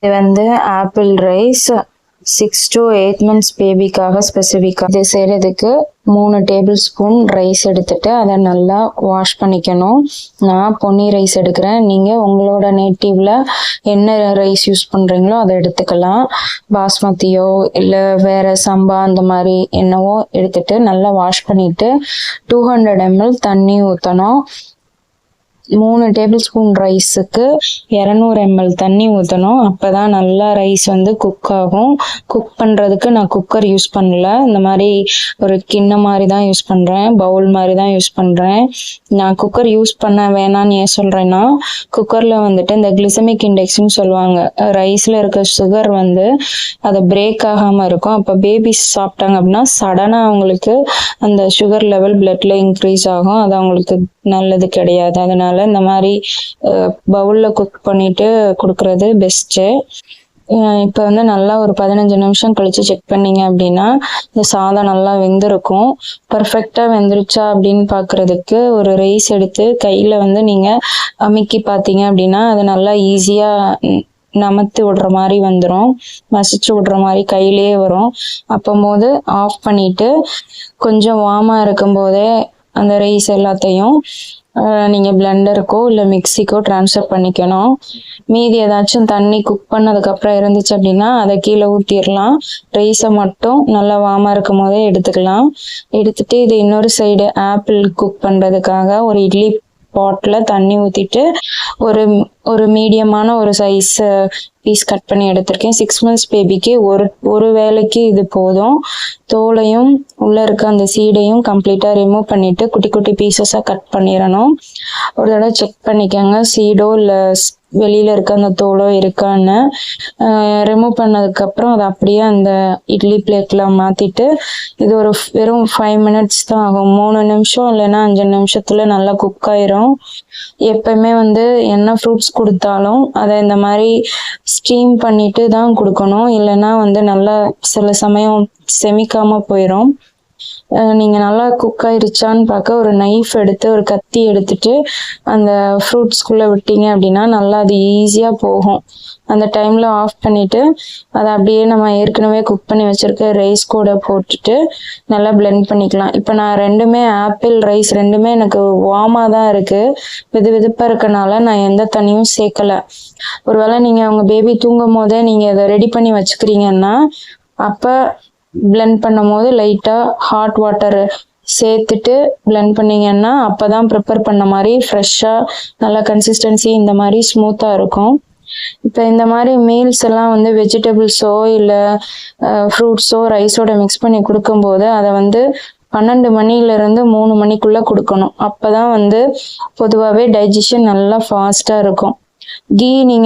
இது வந்து apple rice 6 to 8 months பேபிக்காக ஸ்பெசிஃபிக்காக இது செய்கிறதுக்கு 3 டேபிள் ஸ்பூன் ரைஸ் எடுத்துட்டு அதை நல்லா வாஷ் பண்ணிக்கணும். நான் பொன்னி ரைஸ் எடுக்கிறேன். நீங்கள் உங்களோட நேட்டிவ்ல என்ன ரைஸ் யூஸ் பண்ணுறீங்களோ அதை எடுத்துக்கலாம். பாஸ்மதியோ இல்லை வேற சம்பா அந்த மாதிரி என்னவோ எடுத்துட்டு நல்லா வாஷ் பண்ணிட்டு 200 ml தண்ணி ஊற்றணும். 3 டேபிள் ஸ்பூன் ரைஸுக்கு 200 ml தண்ணி ஊற்றணும். அப்போ தான் நல்லா ரைஸ் வந்து குக் ஆகும். குக் பண்ணுறதுக்கு நான் குக்கர் யூஸ் பண்ணல, இந்த மாதிரி ஒரு கிண்ணம் மாதிரி தான் யூஸ் பண்ணுறேன், பவுல் மாதிரி தான் யூஸ் பண்ணுறேன். நான் குக்கர் யூஸ் பண்ண வேணான்னு ஏன் சொல்கிறேன்னா, குக்கரில் வந்துட்டு இந்த கிளிசமிக் இண்டெக்ஸ்னு சொல்லுவாங்க, ரைஸில் இருக்க சுகர் வந்து அதை பிரேக் ஆகாமல் இருக்கும். அப்போ பேபிஸ் சாப்பிட்டாங்க அப்படின்னா சடனாக அவங்களுக்கு அந்த சுகர் லெவல் பிளட்ல இன்க்ரீஸ் ஆகும். அது அவங்களுக்கு நல்லது கிடையாது. அதனால இந்த மாதிரி பவுல்ல குக் பண்ணிட்டு கொடுக்கறது பெஸ்ட்டு. இப்போ வந்து நல்லா ஒரு 15 நிமிஷம் கழிச்சு செக் பண்ணீங்க அப்படின்னா இந்த சாதம் நல்லா வெந்திருக்கும். பர்ஃபெக்டாக வெந்துருச்சா அப்படின்னு பார்க்கறதுக்கு ஒரு ரைஸ் எடுத்து கையில் வந்து நீங்கள் அமுக்கி பார்த்தீங்க அப்படின்னா அது நல்லா ஈஸியாக நமத்து விடுற மாதிரி வந்துடும், மசிச்சு விடுற மாதிரி கையிலேயே வரும். அப்போது ஆஃப் பண்ணிட்டு கொஞ்சம் வார்மாக இருக்கும்போதே அந்த ரைஸ் எல்லாத்தையும் நீங்கள் பிளெண்டருக்கோ இல்லை மிக்சிக்கோ ட்ரான்ஸ்ஃபர் பண்ணிக்கணும். மீதி ஏதாச்சும் தண்ணி குக் பண்ணதுக்கப்புறம் இருந்துச்சு அப்படின்னா அதை கீழே ஊற்றிடலாம். ரைஸை மட்டும் நல்லா வார்மாக இருக்கும் போதே எடுத்துக்கலாம். எடுத்துட்டு இது இன்னொரு சைடு ஆப்பிள் குக் பண்ணுறதுக்காக ஒரு இட்லி பாட்டில் தண்ணி ஊற்றிட்டு ஒரு மீடியமான ஒரு சைஸ் பீஸ் கட் பண்ணி எடுத்திருக்கேன். 6 months பேபிக்கு ஒரு வேளைக்கு இது போதும். தோலையும் உள்ளே இருக்க அந்த சீடையும் கம்ப்ளீட்டாக ரிமூவ் பண்ணிவிட்டு குட்டி குட்டி பீசஸாக கட் பண்ணிடணும். ஒரு தடவை செக் பண்ணிக்கோங்க சீடோ இல்லை வெளியில் இருக்க அந்த தோலோ இருக்கான்னு. ரிமூவ் பண்ணதுக்கப்புறம் அதை அப்படியே அந்த இட்லி பிளேட்டில் மாற்றிட்டு இது ஒரு வெறும் 5 minutes தான் ஆகும். 3 நிமிஷம் இல்லைன்னா 5 நிமிஷத்தில் நல்லா குக் ஆயிரும். எப்பவுமே வந்து என்ன ஃப்ரூட்ஸ் கொடுத்தாலும் அதை இந்த மாதிரி ஸ்டீம் பண்ணிட்டு தான் கொடுக்கணும், இல்லைன்னா வந்து நல்லா சில சமயம் செமிக்காமல் போயிடும். நீங்கள் நல்லா குக் ஆயிருச்சான்னு பார்க்க ஒரு நைஃப் எடுத்து ஒரு கத்தி எடுத்துட்டு அந்த ஃப்ரூட்ஸ்குள்ளே விட்டீங்க அப்படின்னா நல்லா அது ஈஸியாக போகும். அந்த டைமில் ஆஃப் பண்ணிவிட்டு அதை அப்படியே நம்ம ஏற்கனவே குக் பண்ணி வச்சுருக்க ரைஸ் கூட போட்டுட்டு நல்லா பிளெண்ட் பண்ணிக்கலாம். இப்போ நான் ரெண்டுமே ஆப்பிள் ரைஸ் ரெண்டுமே எனக்கு வார்மாக தான் இருக்குது. வெதுப்பாக இருக்கனால நான் எந்த தண்ணியும் சேர்க்கலை. ஒருவேளை நீங்கள் உங்கள் பேபி தூங்கும் போதே நீங்கள் அதை ரெடி பண்ணி வச்சுக்கிறீங்கன்னா அப்போ பிளெண்ட் பண்ணும் போது லைட்டாக ஹாட் வாட்டர் சேர்த்துட்டு பிளெண்ட் பண்ணிங்கன்னா அப்போ தான் ப்ரிப்பேர் பண்ண மாதிரி ஃப்ரெஷ்ஷாக நல்லா கன்சிஸ்டன்சி இந்த மாதிரி ஸ்மூத்தாக இருக்கும். இப்போ இந்த மாதிரி மீல்ஸ் எல்லாம் வந்து வெஜிடபிள்ஸோ இல்லை ஃப்ரூட்ஸோ ரைஸோட மிக்ஸ் பண்ணி கொடுக்கும்போது அதை வந்து 12 மணிலேருந்து 3 மணிக்குள்ளே கொடுக்கணும். அப்போ தான் வந்து பொதுவாகவே டைஜஷன் நல்லா ஃபாஸ்ட்டாக இருக்கும். கீ நீங்கள்